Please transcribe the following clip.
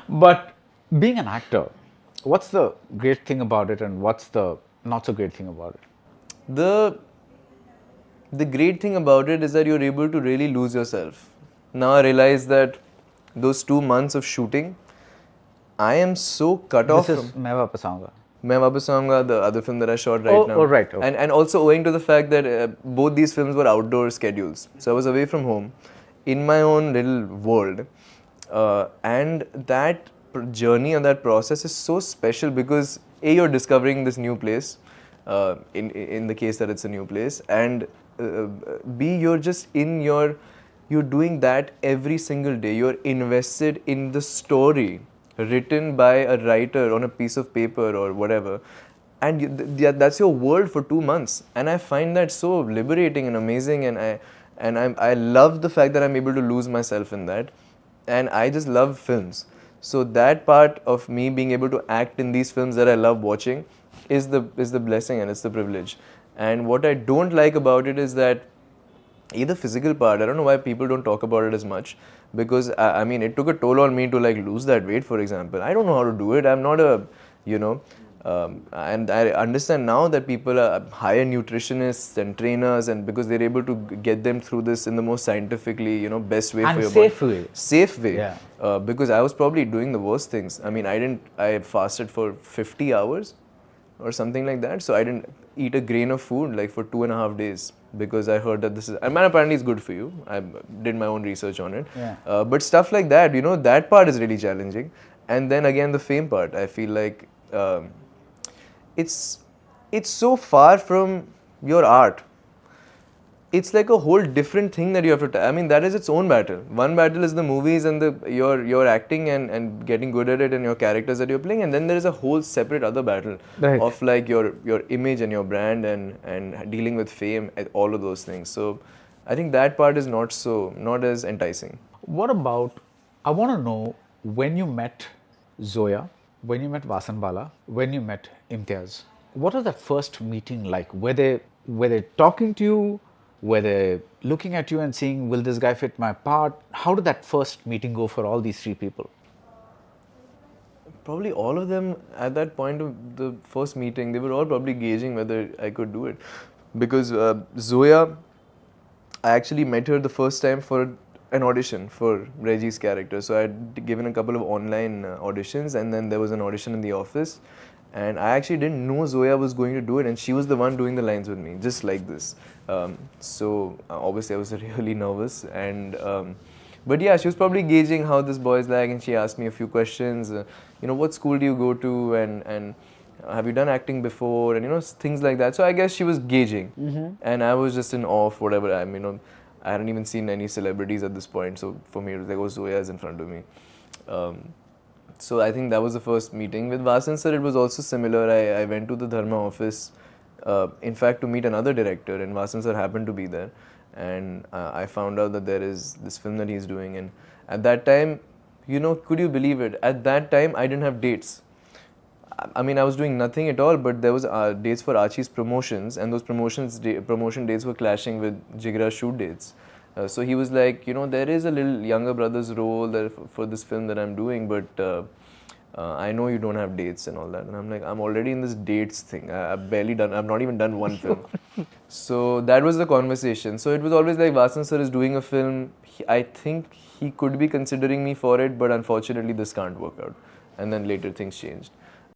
But being an actor, what's the great thing about it and what's the not so great thing about it? The the great thing about it is that you're able to really lose yourself. Now I realize that those 2 months of shooting, I am so cut off This is from. Main Wapas Aaunga. Main Wapas Aaunga, the other film that I shot right now. Oh, right. Okay. And also owing to the fact that both these films were outdoor schedules. So I was away from home in my own little world. And that journey and that process is so special because A, you're discovering this new place, in the case that it's a new place, and B, you're doing that every single day. You're invested in the story written by a writer on a piece of paper or whatever, and that's your world for 2 months. And I find that so liberating and amazing, I love the fact that I'm able to lose myself in that, and I just love films. So that part of me being able to act in these films that I love watching is the blessing and it's the privilege. And what I don't like about it is that the physical part, I don't know why people don't talk about it as much, because I mean it took a toll on me to like lose that weight, for example. I don't know how to do it. I'm not a, you know, and I understand now that people are hire nutritionists and trainers, and because they're able to get them through this in the most scientifically, best way And for your safe body. way. Safe way. Yeah. Because I was probably doing the worst things. I mean, I fasted for 50 hours or something like that. So I didn't eat a grain of food like for 2.5 days because I heard that this is, I mean, apparently it's good for you. I did my own research on it. Yeah. But stuff like that, that part is really challenging. And then again, the fame part, I feel like it's so far from your art. It's like a whole different thing that you have to. I mean, that is its own battle. One battle is the movies and your acting and getting good at it and your characters that you're playing, and then there is a whole separate other battle Right. of like your image and your brand and dealing with fame and all of those things. So, I think that part is not as enticing. What about, I want to know when you met Zoya, when you met Vasan Bala, when you met Imtiaz, what was that first meeting like? Were they talking to you? Were they looking at you and saying, will this guy fit my part? How did that first meeting go for all these three people? Probably all of them at that point of the first meeting, they were all probably gauging whether I could do it. Because Zoya, I actually met her the first time for an audition for Reggie's character. So I had given a couple of online auditions, and then there was an audition in the office. And I actually didn't know Zoya was going to do it, and she was the one doing the lines with me, just like this. So obviously I was really nervous, but yeah, she was probably gauging how this boy is like, and she asked me a few questions. What school do you go to, and have you done acting before, and things like that. So I guess she was gauging, and I was just in awe of whatever I hadn't even seen any celebrities at this point. So for me, it was like, oh, Zoya is in front of me. So I think that was the first meeting. With Vasan sir, it was also similar. I went to the Dharma office, in fact, to meet another director, and Vasan sir happened to be there. And I found out that there is this film that he's doing. And at that time, could you believe it? At that time, I didn't have dates. I mean, I was doing nothing at all, but there was dates for Archies promotions, and those promotion dates were clashing with Jigra's shoot dates. So he was like, there is a little younger brother's role there for this film that I'm doing, but I know you don't have dates and all that. And I'm like, I'm already in this dates thing. I've not even done one film. So that was the conversation. So it was always like, Vasan sir is doing a film. I think he could be considering me for it, but unfortunately this can't work out. And then later things changed.